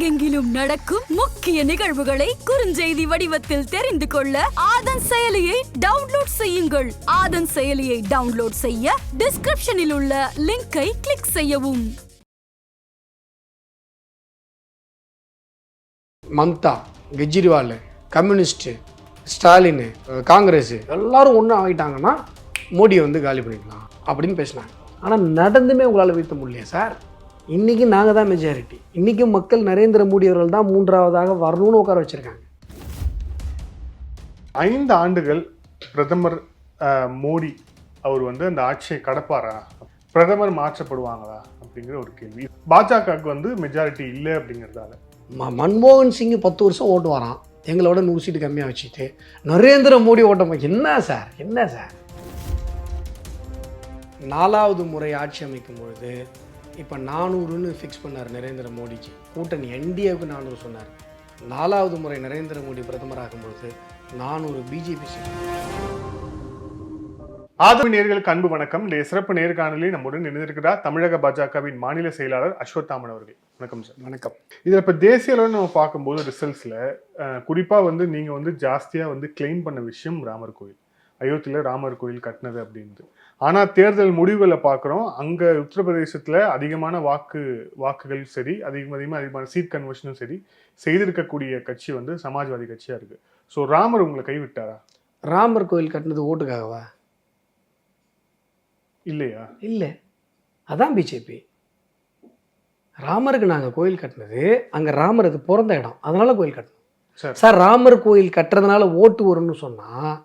உலகெங்கிலும் நடக்கும் முக்கிய நிகழ்வுகளை குறுஞ்செய்தி வடிவத்தில் தெரிந்து கொள்ள ஆதன் செயலியை டவுன்லோட் செய்யுங்கள். ஆதன் செயலியை டவுன்லோட் செய்ய டிஸ்கிரிப்ஷனில் உள்ள லிங்கை கிளிக் செய்யவும். மம்தா, கெஜ்ரிவால், கம்யூனிஸ்ட், ஸ்டாலின், காங்கிரஸ் எல்லாரும் ஒன்று ஆகிட்டாங்கன்னா மோடியை காலி பண்ணிக்கலாம் அப்படின்னு பேசினாங்க. ஆனால் நடந்துமே உங்களால் வீழ்த்த முடியலையா சார்? இன்றைக்கி நாங்கள் தான் மெஜாரிட்டி. இன்றைக்கும் மக்கள் நரேந்திர மோடி அவர்கள் தான் மூன்றாவதாக வரணும்னு உட்கார வச்சுருக்காங்க. 5 ஆண்டுகள் பிரதமர் மோடி அவர் அந்த ஆட்சியை கடப்பாரா, பிரதமர் மாற்றப்படுவாங்களா அப்படிங்கிற ஒரு கேள்வி. பாஜகவுக்கு மெஜாரிட்டி இல்லை அப்படிங்கிறதால மன்மோகன் சிங் 10 வருஷம் ஓட்டு வரான், எங்களோட 100 சீட்டு கம்மியாக வச்சுட்டு நரேந்திர மோடி ஓட்டம் என்ன சார்? 4வது முறை ஆட்சி அமைக்கும் பொழுது இப்போ 400ன்னு ஃபிக்ஸ் பண்ணார் நரேந்திர மோடிஜி. கூட்டணி என்டிஏவுக்கு 400 சொன்னார். 4வது முறை நரேந்திர மோடி பிரதமர் ஆகும்பொழுது 400 பிஜேபி சீட். ஆதரவு நேயர்களுக்கு அன்பு வணக்கம். இந்த சிறப்பு நேர்காணலில் நம்முடன் இணைந்திருக்கிறார் தமிழக பாஜகவின் மாநில செயலாளர் அஸ்வத்தாமன் அவர்கள். வணக்கம் சார். வணக்கம். இதில் இப்போ தேசிய அளவில் நம்ம பார்க்கும்போது ரிசல்ட்ஸில் குறிப்பாக நீங்கள் ஜாஸ்தியாக கிளைம் பண்ண விஷயம் ராமர் கோயில், அயோத்தியில் ராமர் கோயில் கட்டினது அப்படின்ட்டு. ஆனால் தேர்தல் முடிவுகளை பார்க்குறோம், அங்கே உத்தரப்பிரதேசத்தில் அதிகமான வாக்குகள் சரி, அதிகமான சீட் கன்வர்ஷனும் சரி செய்திருக்கக்கூடிய கட்சி சமாஜ்வாதி கட்சியாக இருக்குது. ஸோ ராமர் உங்களை கைவிட்டாரா? ராமர் கோயில் கட்டினது ஓட்டுக்காகவா? இல்லையா? இல்லை, அதான் பிஜேபி. ராமருக்கு நாங்கள் கோயில் கட்டினது அங்கே ராமர் அது பிறந்த இடம், அதனால கோயில் கட்டணும் சார். ராமர் கோயில் கட்டுறதுனால ஓட்டு வரும்னு சொன்னால்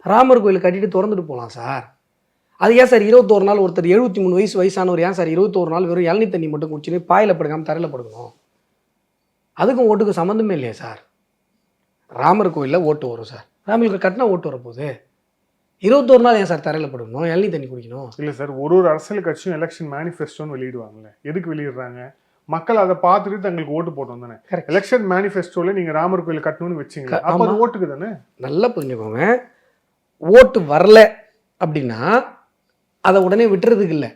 ராமர் கோயில் கட்டிட்டு திறந்துட்டு போகலாம் சார். அது ஏன் சார் 21 நாள் ஒருத்தர் 73 வயசானவர் ஏன் சார் 21 நாள் வெறும் இளநீ தண்ணி மட்டும் குடிச்சுன்னு பாயில் படுக்காமல் தரையில் படுக்கணும்? அதுக்கும் ஓட்டுக்கும் சம்மந்தமே இல்லையா சார்? ராமர் கோயிலில் ஓட்டு வரும் சார், ராமருக்கு கட்டினா ஓட்டு வரப்போகுது. 21 நாள் ஏன் சார் தரையில் படுக்கணும், இளநீ தண்ணி குடிக்கணும்? இல்லை சார், ஒரு அரசியல் கட்சியும் எலெக்ஷன் மேனிஃபெஸ்டோன்னு வெளியிடுவாங்கல்ல, எதுக்கு வெளியிடுறாங்க? மக்கள் அதை பார்த்துட்டு தங்களுக்கு ஓட்டு போட்டோம் தானே. எலெக்ஷன் மேனிஃபெஸ்டோவில் நீங்கள் ராமர் கோயில் கட்டணும்னு வச்சிங்க, அப்போ அது ஓட்டுக்கு தானே. நல்லா புரிஞ்சுக்கோங்க, ஓட்டு வரல அப்படின்னா அதை உடனே விட்டுறதுக்கு இல்லை,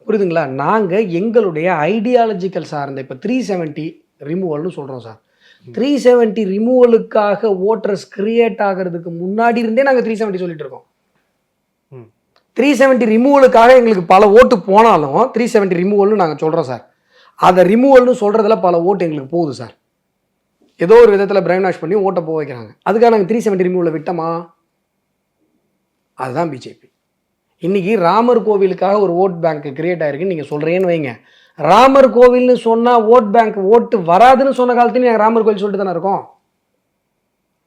புரியுதுங்களா? நாங்கள் எங்களுடைய ஐடியாலஜிக்கல் சார்ந்த இப்போ 370 ரிமூவல்னு சொல்கிறோம் சார். 370 ரிமூவலுக்காக ஓட்டர்ஸ் கிரியேட் ஆகிறதுக்கு முன்னாடி இருந்தே நாங்கள் 370 சொல்லிட்டு இருக்கோம். 370 ரிமூவலுக்காக எங்களுக்கு பல ஓட்டு போனாலும் 370 ரிமூவல்னு நாங்கள் சொல்கிறோம் சார். அதை ரிமூவல்னு சொல்கிறதுல பல ஓட்டு எங்களுக்கு போகுது சார். ஏதோ ஒரு விதத்தில் பிரைன் வாஷ் பண்ணி ஓட்டை போக வைக்கிறாங்க. அதுக்காக நாங்கள் 370 ரிமூவலை விட்டோமா? அதுதான் பிஜேபி. இன்றைக்கி ராமர் கோவிலுக்காக ஒரு ஓட் பேங்க் கிரியேட் ஆகிருக்குன்னு நீங்கள் சொல்கிறேன்னு வைங்க. ராமர் கோவில்னு சொன்னால் ஓட் பேங்க் ஓட்டு வராதுன்னு சொன்ன காலத்துலையும் நாங்கள் ராமர் கோவில் சொல்லிட்டு தானே இருக்கோம்.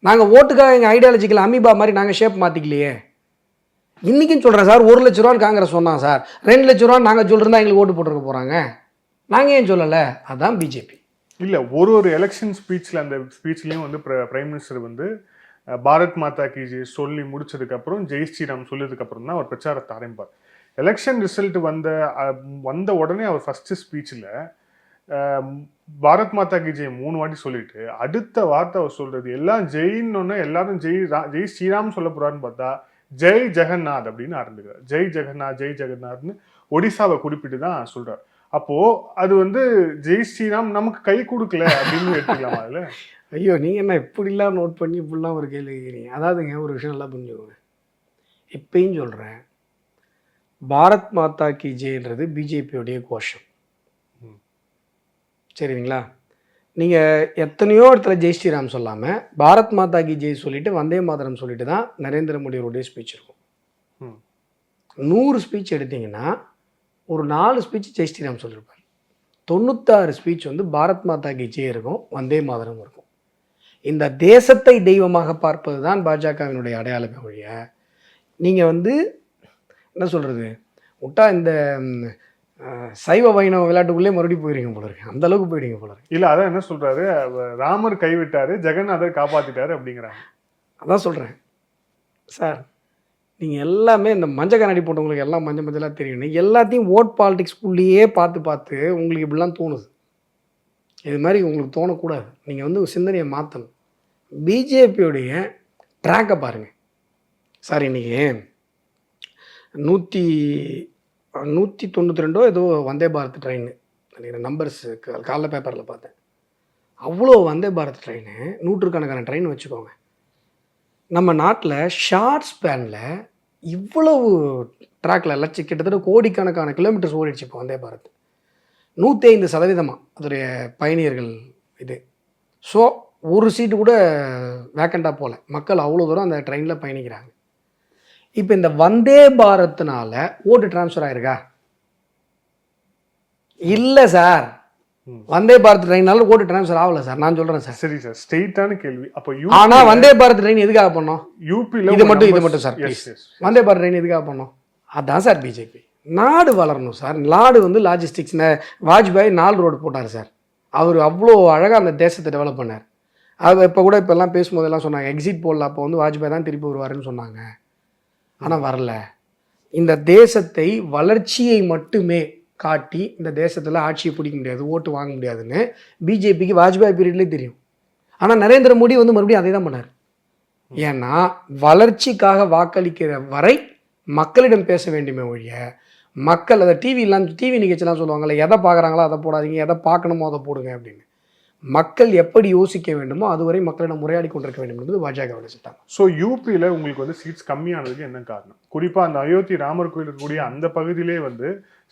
நாங்கள் ஓட்டுக்காக எங்கள் ஐடியாலஜிக்கல் அமீபா மாதிரி நாங்கள் ஷேப் மாற்றிக்கலையே. இன்றைக்கும் சொல்கிறேன் சார், 1 லட்ச ரூபான்னு காங்கிரஸ் சொன்னான் சார், 2 லட்ச ரூபான்னு நாங்கள் சொல்லிருந்தா எங்களுக்கு ஓட்டு போட்டுருக்க போகிறாங்க. நாங்கள் ஏன் சொல்லலை? அதுதான் பிஜேபி. இல்லை, ஒரு எலெக்ஷன் ஸ்பீச்சில் அந்த ஸ்பீச்லேயும் பிரைம் மினிஸ்டர் பாரத் மாதா கி ஜெய் சொல்லி முடிச்சதுக்கப்புறம் ஜெய் ஸ்ரீராம் சொல்லதுக்கப்புறம் தான் அவர் பிரச்சாரத்தை ஆரம்பிப்பார். எலெக்ஷன் ரிசல்ட் வந்த உடனே அவர் ஃபஸ்ட்டு ஸ்பீச்சில் பாரத் மாதா கி ஜெய் 3 வாட்டி சொல்லிட்டு அடுத்த வார்த்தை அவர் சொல்கிறது எல்லாம் ஜெயின்னு எல்லாரும் ஜெய் ஸ்ரீராம் சொல்ல போகிறாருன்னு பார்த்தா ஜெய் ஜெகநாத் அப்படின்னு ஆரம்பிக்கிறார். ஜெய் ஜெகநாத் ஜெய் ஜெகநாத்னு ஒடிசாவை குறிப்பிட்டு தான் சொல்கிறார். அப்போது அது ஜெய் ஸ்ரீராம் நமக்கு கை கொடுக்கல அப்படின்னு எடுத்துக்கலாமா? அதில் ஐயோ, நீங்கள் என்ன இப்படிலாம் நோட் பண்ணி இப்படிலாம் ஒரு கேள்வி கேட்குறீங்க? அதாவதுங்க, ஒரு விஷயம் நல்லா புரிஞ்சுக்கோங்க. இப்பயும் சொல்கிறேன், பாரத் மாதா கி ஜெயன்றது பிஜேபியோடைய கோஷம், சரிங்களா? நீங்கள் எத்தனையோ இடத்துல ஜெய் ஸ்ரீராம் சொல்லாமல் பாரத் மாதா கி ஜெய் சொல்லிவிட்டு வந்தே மாதரம் சொல்லிட்டு தான் நரேந்திர மோடியோடைய ஸ்பீச் இருக்கும். 100 ஸ்பீச் எடுத்திங்கன்னா ஒரு 4 ஸ்பீச் ஜெய் ஸ்ரீராம் சொல்லியிருப்பார். 96 ஸ்பீச் பாரத் மாதா கி ஜெய் இருக்கும், வந்தே மாதரம் இருக்கும். இந்த தேசத்தை தெய்வமாக பார்ப்பது தான் பாஜகவினுடைய அடையாளமே ஒழிய நீங்கள் என்ன சொல்கிறது விட்டா இந்த சைவ வைணவ விளையாட்டுக்குள்ளே மறுபடியும் போயிடுங்க போல இருக்கு, அந்த அளவுக்கு போயிடுங்க போல இருக்கு. இல்லை, அதான் என்ன சொல்கிறாரு, ராமர் கைவிட்டார், ஜெகநாதர் காப்பாற்றிட்டாரு அப்படிங்கிறாங்க. அதான் சொல்கிறேன் சார், நீங்கள் எல்லாமே இந்த மஞ்சள் கண்ணாடி போட்டவங்களுக்கு எல்லாம் மஞ்சளாக தெரியணும். எல்லாத்தையும் ஓட் பாலிடிக்ஸ்குள்ளேயே பார்த்து உங்களுக்கு இப்படிலாம் தோணுது. இது மாதிரி உங்களுக்கு தோணக்கூடாது. நீங்கள் சிந்தனையை மாற்றணும். பிஜேபியோடைய ட்ராக்கை பாருங்கள் சார். இன்றைக்கி 192 ஏதோ வந்தே பாரத் ட்ரெயின் நினைக்கிறேன், நம்பர்ஸ் காலைல பேப்பரில் பார்த்தேன். அவ்வளோ வந்தே பாரத் ட்ரெயின், நூற்றுக்கணக்கான ட்ரெயின் வச்சுக்கோங்க. நம்ம நாட்டில் ஷார்ட் ஸ்பேனில் இவ்வளவு ட்ராக்கில் கிட்டத்தட்ட கோடிக்கணக்கான கிலோமீட்டர்ஸ் ஓடிடுச்சு இப்போ வந்தே பாரத். 105% அதோடைய பயணியர்கள் இது. ஸோ ஒரு சீட்டு கூட வேக்கண்டாக போகல, மக்கள் அவ்வளோ தூரம் அந்த ட்ரெயினில் பயணிக்கிறாங்க. இப்போ இந்த வந்தே பாரத்னால ஓட்டு டிரான்ஸ்ஃபர் ஆயிருக்கா? இல்லை சார், வந்தே பாரத் ட்ரெயினால ஓட்டு டிரான்ஸ்ஃபர் ஆகல சார், நான் சொல்கிறேன் சார். சரி சார், ஸ்ட்ரெயிட்டான கேள்வி. அப்போ ஆனால் வந்தே பாரத் ட்ரெயின் எதுக்காக பண்ணோம்? யூபியில் இது மட்டும் sir please. Vande Bharat train எதுக்காக பண்ணோம்? அதான் சார் பிஜேபி. நாடு வளரணும் சார். நாடு வந்து லாஜிஸ்டிக்ஸ். வாஜ்பாய் 4 ரோடு போட்டார் சார். அவர் அவ்வளோ அழகாக அந்த தேசத்தை டெவலப் பண்ணார். அது இப்போல்லாம் பேசும்போதெல்லாம் சொன்னாங்க எக்ஸிட் போடல, அப்போ வந்து வாஜ்பாய் தான் திருப்பி வருவாருன்னு சொன்னாங்க. ஆனால் வரல. இந்த தேசத்தை வளர்ச்சியை மட்டுமே காட்டி இந்த தேசத்தில் ஆட்சியை பிடிக்க முடியாது, ஓட்டு வாங்க முடியாதுன்னு பிஜேபிக்கு வாஜ்பாய் பீரியட்லேயே தெரியும். ஆனால் நரேந்திர மோடி வந்து மறுபடியும் அதே தான் பண்ணார். ஏன்னா வளர்ச்சிக்காக வாக்களிக்கிற வரை மக்களிடம் பேச வேண்டுமே ஒழிய, மக்கள் அதை டிவி நிகழ்ச்சிலாம் சொல்லுவாங்கள்ல, எதை பார்க்குறாங்களோ அதை போடாதீங்க, எதை பார்க்கணுமோ அதை போடுங்க அப்படின்னு. மக்கள் எப்படி யோசிக்க வேண்டுமோ அதுவரை மக்களிடம் உரையாடி கொண்டிருக்க வேண்டும் என்பது பாஜக வச்சுட்டாங்க. ஸோ யூபியில் உங்களுக்கு வந்து சீட்ஸ் கம்மியானதுக்கு என்ன காரணம்? குறிப்பாக அந்த அயோத்தி ராமர் கோயில் இருக்கக்கூடிய அந்த பகுதியிலே வந்து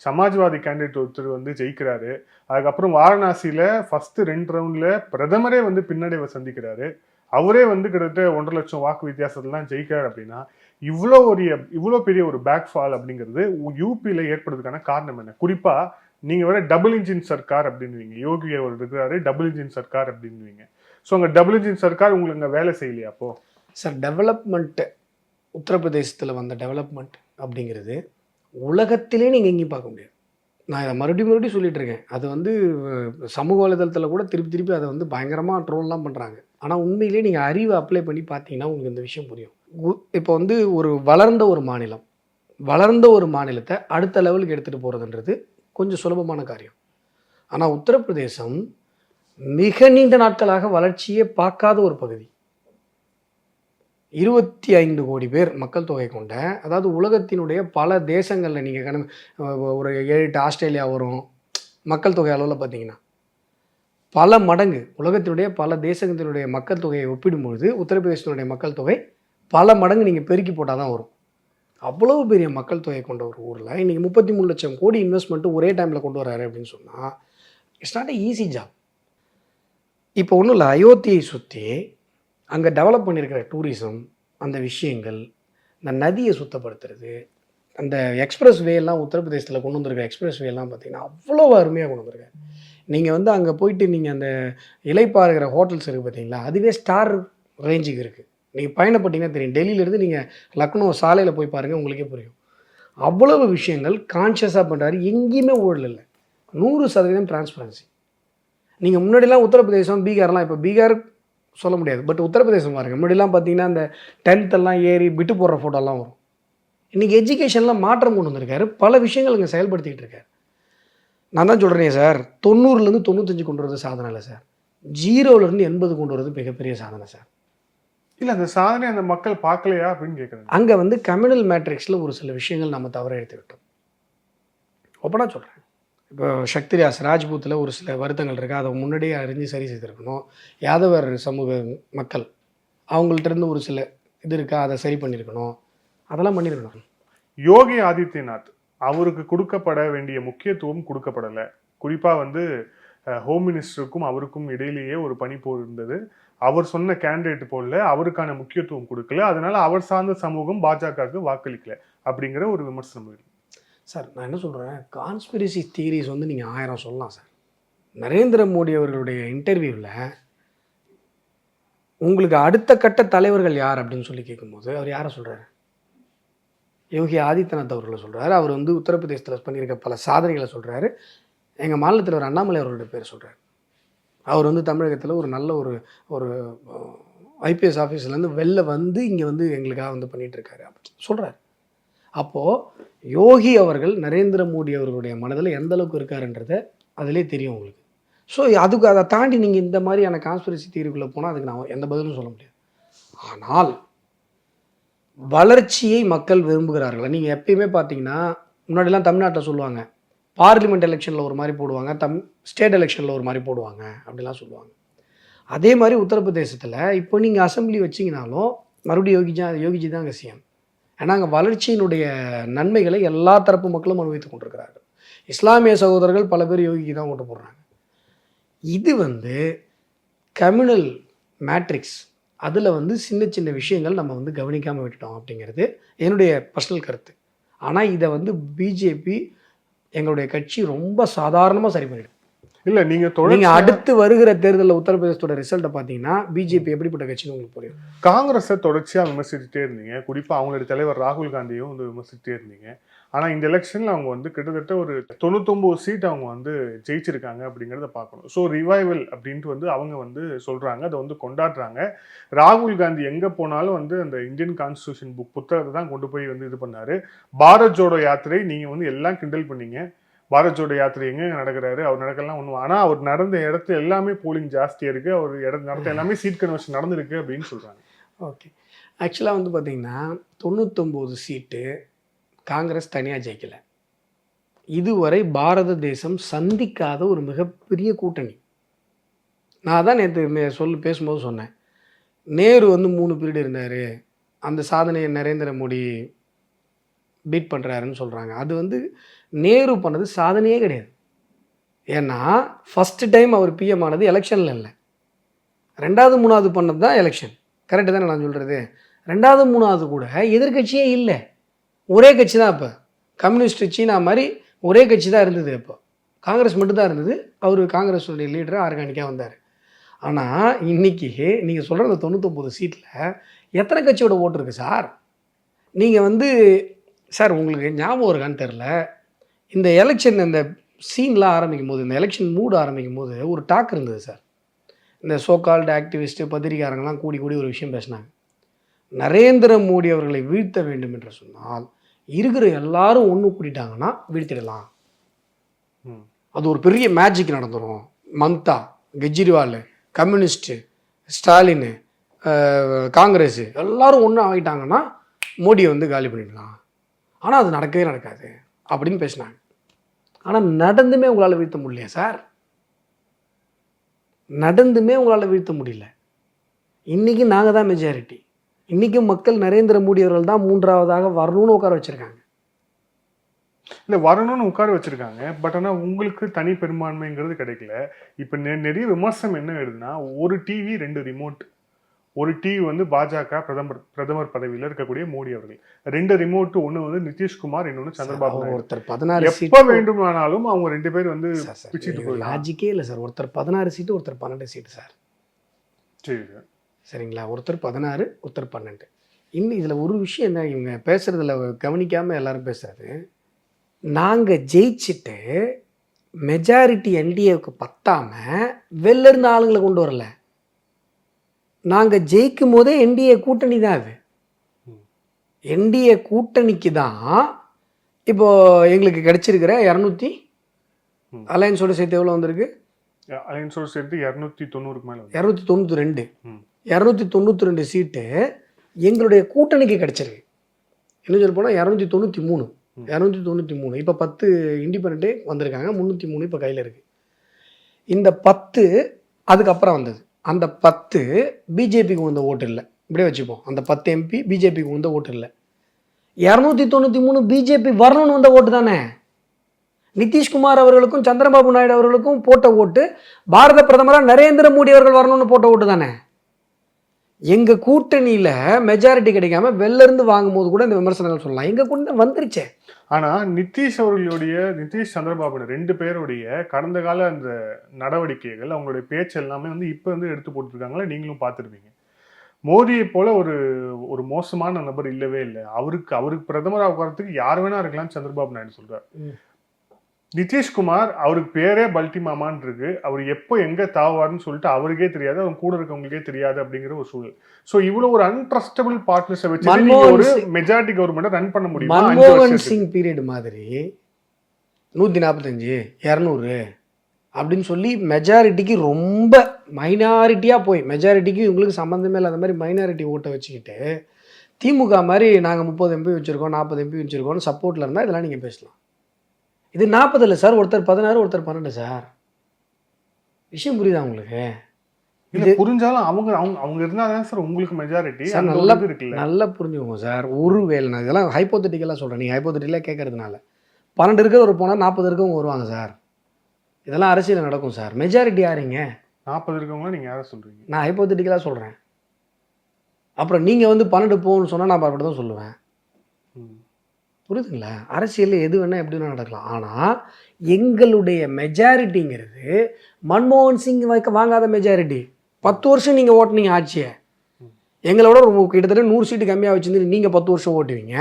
சமாஜ்வாதி கேண்டிடேட் ஒருத்தர் வந்து ஜெயிக்கிறாரு. அதுக்கப்புறம் வாரணாசியில் ஃபர்ஸ்ட் 2 ரவுண்டில் பிரதமரே வந்து பின்னடைவை சந்திக்கிறாரு. அவரே வந்து கிட்டத்தட்ட 1.5 லட்சம் வாக்கு வித்தியாசத்துலாம் ஜெயிக்கிறார். அப்படின்னா இவ்வளோ பெரிய ஒரு பேக் ஃபால் அப்படிங்கிறது யூபியில் ஏற்படுறதுக்கான காரணம் என்ன? குறிப்பாக நீங்கள் வேற டபுள் இன்ஜின் சர்க்கார் அப்படின்னுவீங்க, யோகி அவர் இருக்கிறாரு, டபுள் இன்ஜின் சர்க்கார் அப்படின்னுவீங்க. ஸோ அங்கே டபுள் இன்ஜின் சர்க்கார் உங்களுக்கு அங்கே வேலை செய்யலையா? அப்போ சார் டெவலப்மெண்ட்டு, உத்தரப்பிரதேசத்தில் வந்த டெவலப்மெண்ட் அப்படிங்கிறது உலகத்திலே நீங்கள் எங்கேயும் பார்க்க முடியாது. நான் இதை மறுபடியும் சொல்லிட்டு இருக்கேன். அது வந்து சமூக வலைதளத்தில் கூட திருப்பி அதை வந்து பயங்கரமாக ட்ரோல்லாம் பண்ணுறாங்க. ஆனால் உண்மையிலே நீங்கள் அறிவை அப்ளை பண்ணி பார்த்தீங்கன்னா உங்களுக்கு இந்த விஷயம் புரியும். இப்போ வந்து ஒரு வளர்ந்த ஒரு மாநிலத்தை அடுத்த லெவலுக்கு எடுத்துகிட்டு போகிறதுன்றது கொஞ்சம் சுலபமான காரியம். ஆனால் உத்தரப்பிரதேசம் மிக நீண்ட நாட்களாக வளர்ச்சியே பார்க்காத ஒரு பகுதி. 25 கோடி பேர் மக்கள் தொகை கொண்ட, அதாவது உலகத்தினுடைய பல தேசங்களில் நீங்கள் ஒரு 7-8 ஆஸ்திரேலியா வரும் மக்கள் தொகை அளவில் பார்த்தீங்கன்னா, பல மடங்கு உலகத்தினுடைய பல தேசத்தினுடைய மக்கள் தொகையை ஒப்பிடும்பொழுது உத்தரப்பிரதேசத்தினுடைய மக்கள் தொகை பல மடங்கு நீங்கள் பெருக்கி போட்டால் தான் வரும். அவ்வளவு பெரிய மக்கள் தொகை கொண்ட ஒரு ஊரில் இன்றைக்கி 33 லட்சம் கோடி இன்வெஸ்ட்மெண்ட்டு ஒரே டைமில் கொண்டு வராரு அப்படின்னு சொன்னால் இட்ஸ் நாட் ஈஸி ஜாப். இப்போ ஒன்றும் இல்லை, அயோத்தியை சுற்றி அங்கே டெவலப் பண்ணியிருக்கிற டூரிசம், அந்த விஷயங்கள், இந்த நதியை சுத்தப்படுத்துறது, அந்த எக்ஸ்பிரஸ் வேலாம் உத்தரப்பிரதேசத்தில் கொண்டு வந்திருக்கிற எக்ஸ்பிரஸ் வேலாம் பார்த்திங்கன்னா அவ்வளோ அருமையாக கொண்டு வந்திருக்காரு. நீங்கள் வந்து அங்கே போயிட்டு நீங்கள் அந்த இலைப்பாருகிற ஹோட்டல்ஸ் இருக்குது பார்த்தீங்களா, அதுவே ஸ்டார் ரேஞ்சுக்கு இருக்குது. நீங்கள் பயணப்பட்டீங்கன்னா தெரியும். டெல்லியிலேருந்து நீங்கள் லக்னோ சாலையில் போய் பாருங்கள், உங்களுக்கே புரியும். அவ்வளவு விஷயங்கள் கான்ஷியஸாக பண்ணுறாரு. எங்கேயுமே ஊழல் இல்லை, 100% டிரான்ஸ்பரன்சி. நீங்கள் முன்னாடிலாம் உத்தரப்பிரதேசம், பீகார்லாம், இப்போ பீகார் சொல்ல முடியாது, பட் உத்தரப்பிரதேசம் பாருங்கள். முன்னாடிலாம் பார்த்தீங்கன்னா அந்த 10th எல்லாம் ஏறி விட்டு போடுற ஃபோட்டோலாம் வரும். இன்றைக்கி எஜுகேஷனில் மாற்றம் கொண்டு வந்திருக்காரு, பல விஷயங்கள் இங்கே செயல்படுத்திக்கிட்டு இருக்காரு. நான் தான் சொல்கிறேன் சார், 90லேருந்து 95 கொண்டு வரது சாதனை இல்லை சார், 0லேருந்து 80 கொண்டு வரது மிகப்பெரிய சாதனை சார். இல்லை, அந்த சாதனை அந்த மக்கள் பார்க்கலையா அப்படின்னு கேட்குறாங்க. அங்கே வந்து கம்யூனல் மேட்ரிக்ஸில் ஒரு சில விஷயங்கள் நம்ம தவற எடுத்துக்கிட்டோம். ஒப்பனா சொல்கிறேன். இப்போ சக்திராஜ் ராஜ்பூத்தில் ஒரு சில வருத்தங்கள் இருக்குது, அதை முன்னாடியே அறிஞ்சு சரி செய்திருக்கணும். யாதவர் சமூக மக்கள் அவங்கள்ட்ட ஒரு சில இது இருக்கா, அதை சரி பண்ணியிருக்கணும், அதெல்லாம் பண்ணியிருக்கணும். யோகி ஆதித்யநாத் அவருக்கு கொடுக்கப்பட வேண்டிய முக்கியத்துவம் கொடுக்கப்படலை. குறிப்பாக வந்து ஹோம் மினிஸ்டருக்கும் அவருக்கும் இடையிலேயே ஒரு பனிப்போர் இருந்தது. அவர் சொன்ன கேண்டிடேட் போல அவருக்கான முக்கியத்துவம் கொடுக்கல, அதனால அவர் சார்ந்த சமூகம் பாஜகவுக்கு வாக்களிக்கல அப்படிங்கிற ஒரு விமர்சனம் இருக்கு. சார் நான் என்ன சொல்கிறேன், கான்ஸ்பிரசி தியரிஸ் வந்து நீங்கள் 1000 சொல்லலாம் சார். நரேந்திர மோடி அவர்களுடைய இன்டர்வியூவில் உங்களுக்கு அடுத்த கட்ட தலைவர்கள் யார் அப்படின்னு சொல்லி கேட்கும்போது அவர் யாரை சொல்கிறாரு? யோகி ஆதித்யநாத் அவர்களை சொல்கிறாரு. அவர் வந்து உத்தரப்பிரதேசத்தில் பண்ணியிருக்க பல சாதனைகளை சொல்கிறாரு. எங்கள் மாநிலத்தில் ஒரு அண்ணாமலை அவர்களுடைய பேர் சொல்கிறார். அவர் வந்து தமிழகத்தில் ஒரு நல்ல ஒரு ஐபிஎஸ் ஆஃபீஸ்லேருந்து வெளில வந்து இங்கே வந்து எங்களுக்காக வந்து பண்ணிகிட்ருக்காரு அப்படின்னு சொல்கிறார். அப்போது யோகி அவர்கள் நரேந்திர மோடி அவர்களுடைய மனதில் எந்த அளவுக்கு இருக்காருன்றதை அதிலே தெரியும் உங்களுக்கு. ஸோ அதை தாண்டி நீங்கள் இந்த மாதிரியான கான்ஸ்பிரசி தியரிக்குள்ளே போனால் அதுக்கு நான் எந்த பதிலும் சொல்ல முடியாது. ஆனால் வளர்ச்சியை மக்கள் விரும்புகிறார்கள். நீங்கள் எப்பயுமே பார்த்தீங்கன்னா முன்னாடிலாம் தமிழ்நாட்டில் சொல்லுவாங்க, பார்லிமெண்ட் எலெக்ஷனில் ஒரு மாதிரி போடுவாங்க, ஸ்டேட் எலெக்ஷனில் ஒரு மாதிரி போடுவாங்க அப்படிலாம் சொல்லுவாங்க. அதே மாதிரி உத்தரப்பிரதேசத்தில் இப்போ நீங்கள் அசெம்பிளி வச்சிங்கனாலும் மறுபடியும் யோகிஜி தான் அங்கே சிஎம். ஏன்னா அங்கே வளர்ச்சியினுடைய நன்மைகளை எல்லா தரப்பு மக்களும் அனுபவித்துக் கொண்டிருக்கிறார்கள். இஸ்லாமிய சகோதரர்கள் பல பேர் யோகிக்கு தான் ஓட்டு போடுறாங்க. இது கம்யூனல் மேட்ரிக்ஸ், அதில் சின்ன சின்ன விஷயங்கள் நம்ம கவனிக்காமல் விட்டுட்டோம் அப்படிங்கிறது என்னுடைய பர்சனல் கருத்து. ஆனால் இதை பிஜேபி எங்களுடைய கட்சி ரொம்ப சாதாரணமாக சரி பண்ணிடும். இல்லை நீங்கள் அடுத்து வருகிற தேர்தலில் உத்தரப்பிரதேசத்தோட ரிசல்ட்டை பார்த்தீங்கன்னா பிஜேபி எப்படிப்பட்ட கட்சின்னு உங்களுக்கு புரியும். காங்கிரஸை தொடர்ச்சியாக விமர்சிச்சுட்டே இருந்தீங்க, குறிப்பாக அவங்களுடைய தலைவர் ராகுல் காந்தியும் விமர்சிச்சுட்டே இருந்தீங்க. ஆனால் இந்த எலெக்ஷனில் அவங்க கிட்டத்தட்ட ஒரு 99 சீட் அவங்க ஜெயிச்சிருக்காங்க அப்படிங்கிறத பார்க்கணும். ஸோ ரிவைவல் அப்படின்ட்டு அவங்க சொல்கிறாங்க, அதை கொண்டாடுறாங்க. ராகுல் காந்தி எங்கே போனாலும் அந்த இந்தியன் கான்ஸ்டியூஷன் புத்தகத்தை தான் கொண்டு போய் இது பண்ணார். பாரத் ஜோடோ யாத்திரை நீங்கள் எல்லாம் கிண்டல் பண்ணீங்க. பாரத் ஜோடோ யாத்திரை எங்கே நடக்கிறாரு, அவர் நடக்கலாம் ஒன்றும். ஆனால் அவர் நடந்த இடத்துல எல்லாமே போலிங் ஜாஸ்தியாக இருக்குது, அவர் நடத்த எல்லாமே சீட் கன்வர்ஷன் நடந்திருக்கு அப்படின்னு சொல்கிறாங்க. ஓகே, ஆக்சுவலாக பார்த்தீங்கன்னா 99 சீட்டு காங்கிரஸ் தனியாக ஜெயிக்கலை. இதுவரை பாரத தேசம் சந்திக்காத ஒரு மிகப்பெரிய கூட்டணி. நான் தான் நேற்று பேசும்போது சொன்னேன், நேரு 3 பீரியட் இருந்தார், அந்த சாதனையை நரேந்திர மோடி பீட் பண்ணுறாருன்னு சொல்கிறாங்க. அது நேரு பண்ணது சாதனையே கிடையாது. ஏன்னா ஃபஸ்ட்டு டைம் அவர் பிஎம் ஆனது எலெக்ஷனில் இல்லை, 2வது 3வது பண்ணது தான் எலெக்ஷன். கரெக்டு தானே நான் சொல்கிறது? 2வது 3வது கூட எதிர்கட்சியே இல்லை, ஒரே கட்சி தான். இப்போ கம்யூனிஸ்ட் சீனா மாதிரி ஒரே கட்சி தான் இருந்தது. இப்போ காங்கிரஸ் மட்டும்தான் இருந்தது. அவர் காங்கிரஸுடைய லீடராக ஆர்கானிக்காக வந்தார். ஆனால் இன்றைக்கி நீங்கள் சொல்கிற அந்த 99 சீட்டில் எத்தனை கட்சியோட ஓட்டு இருக்குது சார்? நீங்கள் சார் உங்களுக்கு ஞாபகம் இருக்கான்னு தெரில, இந்த எலெக்ஷன் இந்த சீன்லாம் ஆரம்பிக்கும் போது, இந்த எலெக்ஷன் மூடு ஆரம்பிக்கும் போது ஒரு டாக் இருந்தது சார். இந்த சோகால்டு ஆக்டிவிஸ்ட்டு பத்திரிகாரங்கள்லாம் கூடி ஒரு விஷயம் பேசினாங்க. நரேந்திர மோடி அவர்களை வீழ்த்த வேண்டும் என்று சொன்னால் இருக்கிற எல்லாரும் ஒன்று கூட்டிட்டாங்கன்னா வீழ்த்திடலாம். அது ஒரு பெரிய மேஜிக் நடந்துடும். மம்தா, கெஜ்ரிவால், கம்யூனிஸ்ட்டு, ஸ்டாலின், காங்கிரஸ் எல்லாரும் ஒன்று ஆகிட்டாங்கன்னா மோடியை காலி பண்ணிடலாம். ஆனால் அது நடக்கவே நடக்காது அப்படின்னு பேசினாங்க. ஆனால் நடந்துமே உங்களால் வீழ்த்த முடியலையா சார்? நடந்துமே உங்களால் வீழ்த்த முடியல. இன்றைக்கி நாங்கள் தான் மெஜாரிட்டி. இன்றைக்கும் மக்கள் நரேந்திர மோடி அவர்கள் தான் 3வதாக வரணும்னு உட்கார வச்சுருக்காங்க. இல்லை, வரணும்னு உட்கார வச்சுருக்காங்க. பட் ஆனால் உங்களுக்கு தனி பெரும்பான்மைங்கிறது கிடைக்கல. இப்போ நிறைய விமர்சனம் என்ன எழுதுனா, ஒரு டிவி 2 ரிமோட். ஒரு டிவி பாஜக பிரதமர் பதவியில் இருக்கக்கூடிய மோடி அவர்கள், 2 ரிமோட். ஒன்று நிதிஷ்குமார், இன்னொன்று சந்திரபாபு நாயுடு. ஒருத்தர் 16 எப்போ வேண்டுமானாலும் அவங்க 2 பேர் பிடிச்சிட்டு போயிடலாம். லாஜிக்கே இல்லை சார். ஒருத்தர் 16 சீட்டு, ஒருத்தர் 12 சீட்டு சார். சரி, சரிங்களா? ஒருத்தர் 16, ஒருத்தர் 12. இன்னும் இதில் ஒரு விஷயம் என்ன, இவங்க பேசுகிறதுல கவனிக்காமல் எல்லாரும் பேசுகிறது, நாங்கள் ஜெயிச்சுட்டு மெஜாரிட்டி என்டிஏவுக்கு பத்தாமல் வெளிலேருந்து ஆளுங்களை கொண்டு வரல. நாங்கள் ஜெயிக்கும் போதே என்டிஏ கூட்டணி தான். அது என்டிஏ கூட்டணிக்கு தான் இப்போது எங்களுக்கு கிடைச்சிருக்கிற 200 அலையன்ஸோடு சேர்த்து எவ்வளோ வந்திருக்கு? அலையன்ஸோடு சேர்த்து 290க்கு மேலே, 292. 292 சீட்டு எங்களுடைய கூட்டணிக்கு கிடைச்சிருக்கு. என்ன சொல்ல போனால் 293. 293. இப்போ 10 இண்டிபெண்ட்டே வந்திருக்காங்க, 303 இப்போ கையில் இருக்குது. இந்த 10 அதுக்கப்புறம் வந்தது. அந்த 10 பிஜேபிக்கு வந்த ஓட்டு இல்லை, இப்படியே வச்சுப்போம். அந்த 10 எம்பி பிஜேபிக்கு வந்த ஓட்டு இல்லை. 293 பிஜேபி வரணும்னு வந்த ஓட்டு தானே. நிதிஷ்குமார் அவர்களுக்கும் சந்திரபாபு நாயுடு அவர்களுக்கும் போட்ட ஓட்டு பாரத பிரதமராக நரேந்திர மோடி அவர்கள் வரணும்னு போட்ட ஓட்டு தானே. எங்கள் கூட்டணியில் மெஜாரிட்டி கிடைக்காம வெளிலேருந்து வாங்கும் போது கூட இந்த விமர்சனங்கள் சொல்லலாம். எங்கள் கூட்டணி வந்துருச்சே. ஆனால் நிதிஷ் அவர்களுடைய, நிதிஷ் சந்திரபாபு 2 பேருடைய கடந்த கால அந்த நடவடிக்கைகள், அவங்களுடைய பேச்சு எல்லாமே இப்போ எடுத்து போட்டுருக்காங்களா, நீங்களும் பார்த்துருப்பீங்க. மோடியை போல ஒரு மோசமான நபர் இல்லவே இல்லை. அவருக்கு பிரதமராக உட்காரத்துக்கு யார் வேணா இருக்கலாம்னு சந்திரபாபு நாயுடு சொல்றாரு. நிதிஷ்குமார் அவருக்கு பேரே பல்டி மாமான் இருக்கு. அவர் எப்போ எங்க தாவாருன்னு சொல்லிட்டு அவருக்கே தெரியாது, அவங்க கூட இருக்கவங்களுக்கே தெரியாது அப்படிங்கிற ஒரு சூழல். சோ இவ்வளவு ஒரு அன்ட்ரஸ்டபிள் பார்ட்னர்ஸை வச்சு ஒரு மெஜாரிட்டி கவர்மெண்ட் ரன் பண்ண முடியும். மன்மோகன் சிங் பீரியட் மாதிரி 145 200 அப்படின்னு சொல்லி மெஜாரிட்டிக்கு ரொம்ப மைனாரிட்டியாக போய், மெஜாரிட்டிக்கு இவங்களுக்கு சம்மந்தமே இல்லாத மாதிரி மைனாரிட்டி ஓட்டை வச்சுக்கிட்டு திமுக மாதிரி நாங்கள் 30 எம்பி வச்சுருக்கோம் 40 எம்பி வச்சுருக்கோம்னு சப்போர்ட்டில் இருந்தால் இதெல்லாம் நீங்கள் பேசலாம். இது 40 இல்லை சார், ஒருத்தர் 16 ஒருத்தர் 12 சார். விஷயம் புரியுதா உங்களுக்கு? இல்ல புரிஞ்சாலும் அவங்க அவங்க அவங்க இருந்தாதான் சார் உங்களுக்கு மெஜாரிட்டி சார் அந்த நல்லா இது இருக்குல்ல. நல்லா புரிஞ்சுக்கோங்க சார். ஒருவேளை நான் இதெல்லாம் ஹைப்போதெட்டிக்கலாக சொல்கிறேன், நீங்கள் ஹைப்போதெட்டிக்கலாக கேட்கறதுனால 12 இருக்கிறவர் போனால் 40 இருக்கவங்க வருவாங்க சார். இதெல்லாம் அரசியல் நடக்கும் சார். மெஜாரிட்டி யாருங்க? 40 இருக்கவங்கள நீங்க யாரை சொல்றீங்க? நான் ஹைப்போதெட்டிக்கலாக சொல்கிறேன். அப்புறம் நீங்கள் வந்து 12 போகணும்னு சொன்னால் நான் அப்படி தான் சொல்லுவேன். ம். புரியுதுங்களா? அரசியலில் எது வேணால் எப்படி வேணால் நடக்கலாம். ஆனால் எங்களுடைய மெஜாரிட்டிங்கிறது மன்மோகன் சிங் வாங்காத மெஜாரிட்டி. 10 வருஷம் நீங்கள் ஓட்டுனீங்க ஆட்சியை. எங்களோட கிட்டத்தட்ட 100 சீட்டு கம்மியாக வச்சுருந்து நீங்கள் 10 வருஷம் ஓட்டுவீங்க.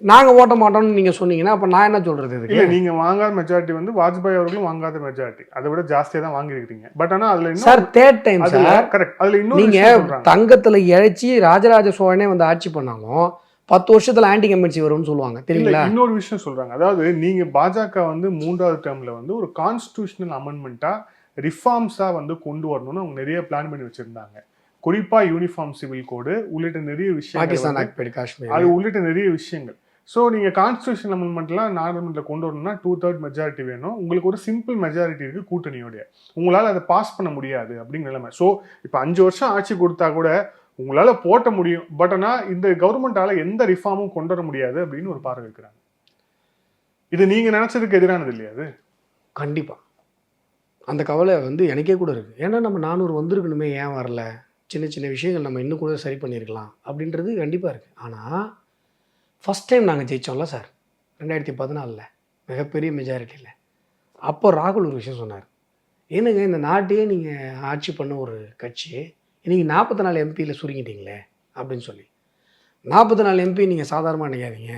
நாங்கள் ஓட்ட மாட்டோம்னு நீங்கள் சொன்னீங்கன்னா அப்போ நான் என்ன சொல்கிறது இதுக்கு? இல்ல நீங்க வாங்காத மெஜாரிட்டி வந்து வாஜ்பாய் அவர்களும் வாங்காத மெஜாரிட்டி, அதை விட ஜாஸ்தியா தான் வாங்கிருக்கீங்க. பட் ஆனா அதுல sir third time sir. Correct. அதுல இன்னொரு நீங்க விஷயம் சொல்றாங்க. தங்கத்துல இழைச்சி ராஜராஜ சோழனே வந்து ஆட்சி பண்ணாலும் 10 வருஷத்துல ஆன்டி கம்பென்சி வரும்னு சொல்லுவாங்க இல்ல தெரியுங்களா? இன்னொரு விஷயம் சொல்றாங்க. அதாவது நீங்க பாஜக வந்து 3வது டேர்ம்ல வந்து ஒரு கான்ஸ்டிடியூஷனல் அமெண்ட்மெண்ட்டா ரிஃபார்ம்ஸா வந்து கொண்டு வரணும்னு அவங்க நிறைய பிளான் பண்ணி வச்சிருந்தாங்க. குறிப்பா யூனிஃபார்ம் சிவில் கோடு உள்ளிட்ட நிறைய விஷயங்கள், பாகிஸ்தான் ஆக்பேட் காஷ்மீர் அது உள்ளிட்ட நிறைய விஷயங்கள். ஸோ நீங்க கான்ஸ்டிடியூஷனல் அமெண்ட்மெண்ட்லாம் நாடாளுமன்றத்தில் கொண்டு வரணும்னா 2/3 மெஜாரிட்டி வேணும். உங்களுக்கு ஒரு சிம்பிள் மெஜாரிட்டி இருக்கு கூட்டணியோடைய, உங்களால் அதை பாஸ் பண்ண முடியாது அப்படிங்கிற நிலைமை. ஸோ இப்போ 5 வருஷம் ஆட்சி கொடுத்தா கூட உங்களால போட்ட முடியும், பட் ஆனா இந்த கவர்மெண்டால எந்த ரிஃபார்மும் கொண்டு வர முடியாது அப்படின்னு ஒரு பார்வை வைக்கிறாங்க. இது நீங்க நினைச்சதுக்கு எதிரானது இல்லையா? அது கண்டிப்பா அந்த கவலை வந்து எனக்கே கூட இருக்கு. ஏன்னா நம்ம 400 வந்திருக்கணுமே, ஏன் வரல? சின்ன சின்ன விஷயங்கள் நம்ம இன்னும் கூட சரி பண்ணியிருக்கலாம் அப்படின்றது கண்டிப்பாக இருக்குது. ஆனால் ஃபஸ்ட் டைம் நாங்கள் ஜெயித்தோம்ல சார் 2014 மிகப்பெரிய மெஜாரிட்டியில். அப்போ ராகுல் ஒரு விஷயம் சொன்னார், என்னங்க இந்த நாட்டையே நீங்கள் ஆட்சி பண்ண ஒரு கட்சி இன்றைக்கி 44 எம்பியில் சுருங்கிட்டீங்களே அப்படின்னு சொல்லி. 44 எம்பி நீங்கள் சாதாரணமாக நினைக்காதீங்க,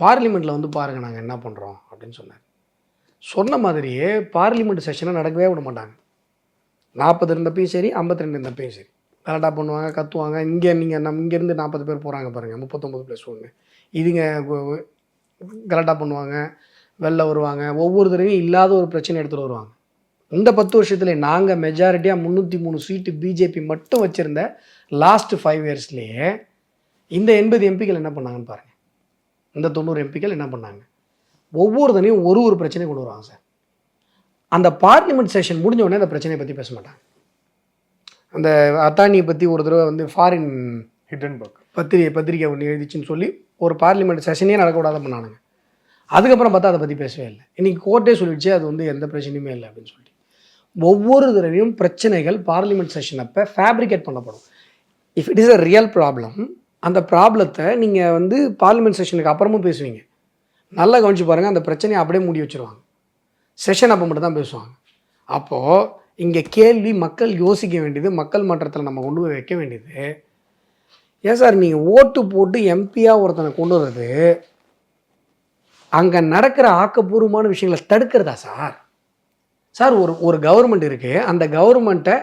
பார்லிமெண்ட்டில் வந்து பாருங்கள் நாங்கள் என்ன பண்ணுறோம் அப்படின்னு சொன்னார். சொன்ன மாதிரியே பார்லிமெண்ட் செஷனை நடக்கவே விட மாட்டாங்க. 40 இருந்தப்பையும் சரி, 52 இருந்தப்பையும் சரி கரெக்டாக பண்ணுவாங்க, கத்துவாங்க. இங்கே நீங்கள் நம்ம இங்கேருந்து 40 பேர் போகிறாங்க பாருங்கள், 39+1 இதுங்க கரெக்டாக பண்ணுவாங்க, வெளில வருவாங்க. ஒவ்வொரு தடவையும் இல்லாத ஒரு பிரச்சனை எடுத்துகிட்டு வருவாங்க. இந்த 10 வருஷத்துல நாங்கள் மெஜாரிட்டியாக 303 சீட்டு பிஜேபி மட்டும் வச்சுருந்த லாஸ்ட் 5 இயர்ஸ்லேயே இந்த 80 எம்பிக்கள் என்ன பண்ணாங்கன்னு பாருங்கள். இந்த 90 எம்பிக்கள் என்ன பண்ணாங்க? ஒவ்வொரு தனியும் ஒரு பிரச்சனையை கொண்டு வருவாங்க சார். அந்த பார்லிமெண்ட் செஷன் முடிஞ்ச உடனே அந்த பிரச்சனையை பற்றி பேச மாட்டாங்க. அந்த அத்தானியை பற்றி ஒரு தடவை வந்து ஃபாரின் ஹிடன்பர்க் பத்திரிகை ஒன்று எழுதிச்சுன்னு சொல்லி ஒரு பார்லிமெண்ட் செஷனே நடக்கக்கூடாத பண்ணானுங்க. அதுக்கப்புறம் பார்த்தா அதை பற்றி பேசவே இல்லை. இன்றைக்கி கோர்ட்டே சொல்லிடுச்சு அது வந்து எந்த பிரச்சனையுமே இல்லை அப்படின்னு சொல்லிட்டு. ஒவ்வொரு தடவையும் பிரச்சனைகள் பார்லிமெண்ட் செஷன் அப்போ ஃபேப்ரிகேட் பண்ணப்படும். If it is a real problem, அந்த ப்ராப்ளத்தை நீங்கள் வந்து பார்லிமெண்ட் செஷனுக்கு அப்புறமும் பேசுவீங்க. நல்லா கவனிச்சு பாருங்கள், அந்த பிரச்சனையை அப்படியே மூடி வச்சுருவாங்க. செஷன் அப்போ மட்டும் தான் பேசுவாங்க. அப்போது இங்கே கேள்வி மக்கள் யோசிக்க வேண்டியது, மக்கள் மன்றத்தில் நம்ம கொண்டு போய் வைக்க வேண்டியது, ஏன் சார் நீங்கள் ஓட்டு போட்டு எம்பியாக ஒருத்தனை கொண்டு வர்றது அங்கே நடக்கிற ஆக்கப்பூர்வமான விஷயங்களை தடுக்கிறதா சார்? சார் ஒரு கவர்மெண்ட் இருக்குது, அந்த கவர்மெண்ட்டை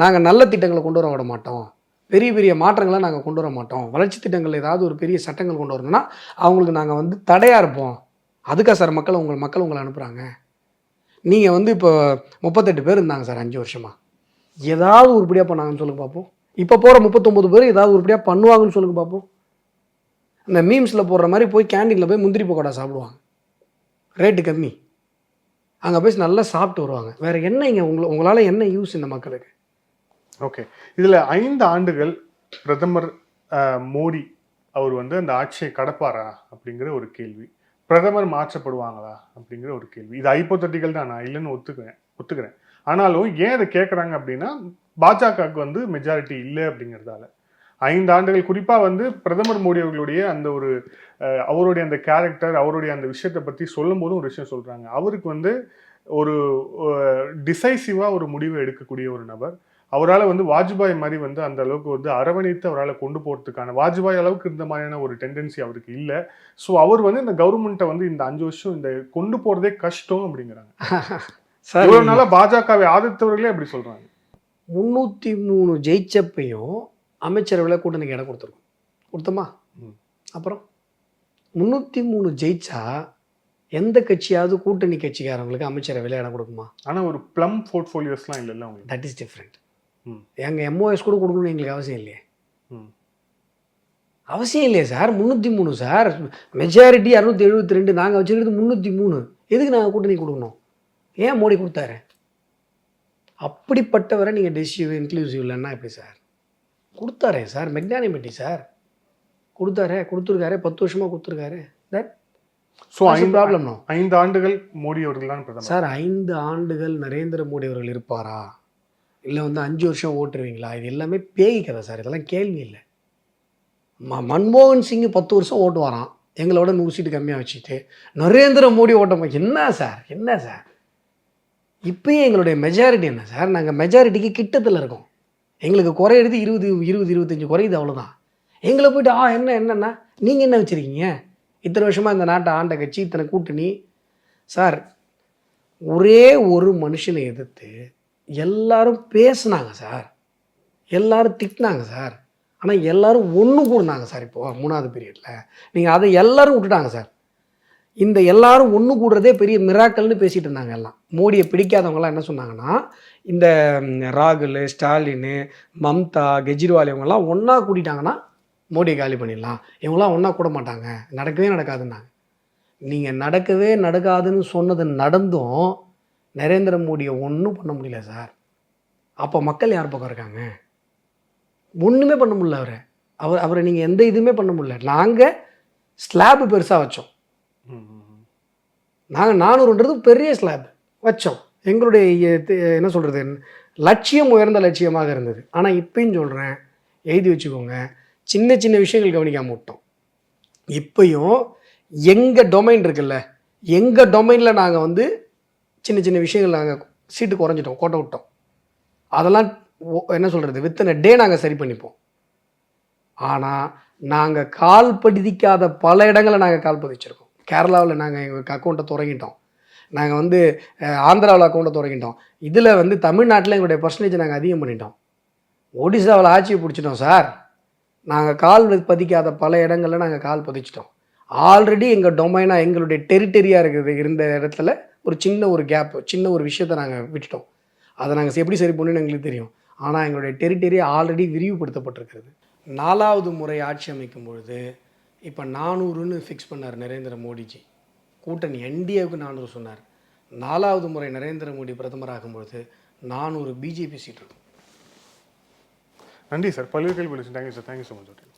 நாங்கள் நல்ல திட்டங்களை கொண்டு வர விட மாட்டோம், பெரிய பெரிய மாற்றங்களை நாங்கள் கொண்டு வர மாட்டோம், வளர்ச்சி திட்டங்கள் ஏதாவது ஒரு பெரிய சட்டங்கள் கொண்டு வரணும்னா அவங்களுக்கு நாங்கள் வந்து தடையாக இருப்போம். அதுக்காக சார் மக்கள் உங்களை அனுப்புகிறாங்க. நீங்கள் வந்து இப்போ 38 பேர் இருந்தாங்க சார் 5 வருஷமாக, ஏதாவது உருப்படியாக பண்ணாங்கன்னு சொல்லுங்க பார்ப்போம். இப்போ போகிற 39 பேர் ஏதாவது உருப்படியாக பண்ணுவாங்கன்னு சொல்லுங்க பார்ப்போம். இந்த மீம்ஸில் போடுற மாதிரி போய் கேண்டீனில் போய் முந்திரி பக்கோடா சாப்பிடுவாங்க, ரேட்டு கம்மி, அங்கே போய் நல்லா சாப்பிட்டு வருவாங்க. வேறு என்ன இங்கே உங்களால் என்ன யூஸ் இந்த மக்களுக்கு? ஓகே, இதில் 5 ஆண்டுகள் பிரதமர் மோடி அவர் வந்து அந்த ஆட்சியை கடப்பாரா அப்படிங்கிற ஒரு கேள்வி, பிரதமர் மாற்றப்படுவாங்களா அப்படிங்கிற ஒரு கேள்வி. இது ஹைப்போதெட்டிக்கல் தான், நான் இல்லைன்னு ஒத்துக்கிறேன். ஆனாலும் ஏன் அதை கேட்குறாங்க அப்படின்னா பாஜகவுக்கு வந்து மெஜாரிட்டி இல்லை அப்படிங்கிறதால. 5 ஆண்டுகள் குறிப்பாக வந்து பிரதமர் மோடி அவர்களுடைய அந்த ஒரு அவருடைய அந்த கேரக்டர், அவருடைய அந்த விஷயத்தை பற்றி சொல்லும் போதும் ஒரு விஷயம் சொல்கிறாங்க. அவருக்கு வந்து ஒரு டிசைசிவாக ஒரு முடிவை எடுக்கக்கூடிய ஒரு நபர். அவரால் வந்து வாஜ்பாய் மாதிரி வந்து அந்த அளவுக்கு வந்து அரவணைத்து அவரால் கொண்டு போகிறதுக்கான வாஜ்பாய் அளவுக்கு இருந்த மாதிரியான ஒரு டெண்டன்சி அவருக்கு இல்லை. ஸோ அவர் வந்து இந்த கவர்மெண்ட்டை வந்து இந்த 5 வருஷம் இந்த கொண்டு போகிறதே கஷ்டம் அப்படிங்கிறாங்க. இவ்வளவு நாளா பாஜகவை ஆதரித்தவர்களே அப்படி சொல்றாங்க. 303 ஜெயிச்சப்பையும் அமைச்சரவையில் கூட்டணிக்கு இடம் கொடுத்தோமா? அப்புறம் 303 ஜெயிச்சா எந்த கட்சியாவது கூட்டணி கட்சிக்காரங்களுக்கு அமைச்சரவையில் இடம் கொடுக்குமா? ஆனால் ஒரு ப்ளம் போர்ட்ஃபோலியோஸ்லாம் இல்லைல்ல உங்களுக்கு. That is different. எங்கள் எம்ஓஎஸ் கூட கொடுக்கணும்னு எங்களுக்கு அவசியம் இல்லையே. அவசியம் இல்லையே சார். 303 சார், மெஜாரிட்டி 672, நாங்கள் வச்சுருக்கிறது 303. எதுக்கு நாங்கள் கூட்டணி கொடுக்கணும்? ஏன் மோடி கொடுத்தாரு? அப்படிப்பட்டவரை நீங்கள் டெசிசிவ் இன்க்ளூசிவ் இல்லைன்னா எப்படி சார்? கொடுத்தாரே சார், மெக்னானிமிட்டி சார் கொடுத்துருக்காரு, 10 வருஷமாக கொடுத்துருக்காரு. That so problem. 5 ஆண்டுகள் மோடி அவர்கள் தான் பிரதமர் சார். 5 ஆண்டுகள் நரேந்திர மோடி அவர்கள் இருப்பாரா, இல்லை வந்து 5 வருஷம் ஓட்டுருவீங்களா? இது எல்லாமே பேய் கதை சார், இதெல்லாம் கேள்வி இல்லை. மன்மோகன் சிங் 10 வருஷம் ஓட்டுவாராம், எங்களோட 100 சீட்டு கம்மியாக வச்சுட்டு. நரேந்திர மோடி ஓட்டம் என்ன சார்? இப்போயே எங்களுடைய மெஜாரிட்டி என்ன சார்? நாங்கள் மெஜாரிட்டிக்கு கிட்டத்தில் இருக்கோம். எங்களுக்கு குறையிறது 20-25 குறையுது, அவ்வளோதான். எங்களை போய்ட்டு என்னன்னா நீங்கள் என்ன வச்சுருக்கீங்க? இத்தனை வருஷமாக இந்த நாட்டை ஆண்ட கட்சி, இத்தனை கூட்டணி. சார், ஒரே ஒரு மனுஷனை எதிர்த்து எல்லாரும் பேசுனாங்க சார், எல்லாரும் திட்டினாங்க சார். ஆனால் எல்லாரும் ஒன்று கூடுனாங்க சார். இப்போது 3வது பீரியடில் நீங்கள் அதை எல்லாரும் விட்டுட்டாங்க சார். இந்த எல்லாரும் ஒன்று கூடுறதே பெரிய மிராக்கல்னு பேசிகிட்டு இருந்தாங்க எல்லாம். மோடியை பிடிக்காதவங்களாம் என்ன சொன்னாங்கன்னா, இந்த ராகுல், ஸ்டாலின், மம்தா, கெஜ்ரிவால் இவங்கெல்லாம் ஒன்றா கூட்டிட்டாங்கன்னா மோடியை காலி பண்ணிடலாம், இவங்களாம் ஒன்றா கூட மாட்டாங்க, நடக்கவே நடக்காதுன்னாங்க. நீங்கள் நடக்கவே நடக்காதுன்னு சொன்னது நடந்தும் நரேந்திர மோடியை ஒன்றும் பண்ண முடியல சார். அப்போ மக்கள் யார் பக்கம் இருக்காங்க? ஒன்றுமே பண்ண முடியல. அவரை நீங்கள் எந்த இதுவுமே பண்ண முடியல. நாங்கள் ஸ்லாபு பெருசாக வச்சோம். நாங்கள் 400ன்றது பெரிய ஸ்லாப் வச்சோம். எங்களுடைய என்ன சொல்கிறது, லட்சியம் உயர்ந்த லட்சியமாக இருந்தது. ஆனால் இப்பயும் சொல்கிறேன், எழுதி வச்சுக்கோங்க, சின்ன சின்ன விஷயங்கள் கவனிக்காமல் விட்டோம். இப்பயும் எங்கள் டொமைன் இருக்குல்ல, எங்கள் டொமைனில் நாங்கள் வந்து சின்ன சின்ன விஷயங்கள் நாங்கள் சீட்டு குறைஞ்சிட்டோம், கோட்டை விட்டோம். அதெல்லாம் என்ன சொல்கிறது, வித்தின் டே நாங்கள் சரி பண்ணிப்போம். ஆனால் நாங்கள் கால் பதிக்காத பல இடங்களை நாங்கள் கால் பதிச்சிருக்கோம். கேரளாவில் நாங்கள் எங்கள் அக்கௌண்ட்டை தொடங்கிட்டோம், நாங்கள் வந்து ஆந்திராவில் அக்கௌண்ட்டை தொடங்கிட்டோம். இதில் வந்து தமிழ்நாட்டில் எங்களுடைய பர்சன்டேஜ் நாங்கள் அதிகம் பண்ணிட்டோம். ஒடிசாவில் ஆட்சியை பிடிச்சிட்டோம் சார். நாங்கள் கால் பதிக்காத பல இடங்களில் நாங்கள் கால் பதிச்சிட்டோம். ஆல்ரெடி எங்கள் டொமைனாக எங்களுடைய டெரிட்டரியாக இருந்த இடத்துல ஒரு சின்ன ஒரு கேப், சின்ன ஒரு விஷயத்தை நாங்கள் விட்டுட்டோம். அதை நாங்கள் எப்படி சரி பண்ணணும்னு எங்களுக்கு தெரியும். ஆனால் எங்களுடைய டெரிட்டரி ஆல்ரெடி விரிவுபடுத்தப்பட்டிருக்கிறது. 4வது முறை ஆட்சி அமைக்கும் பொழுது இப்போ 400ன்னு ஃபிக்ஸ் பண்ணார் நரேந்திர மோடிஜி. கூட்டணி என்டிஏவுக்கு 400 சொன்னார். 4வது முறை நரேந்திர மோடி பிரதமர் ஆகும்பொழுது 400 பிஜேபி சீட் இருக்கும். நன்றி சார். பல்வேறு கேள்வி. Thank you sir. Thank you so much.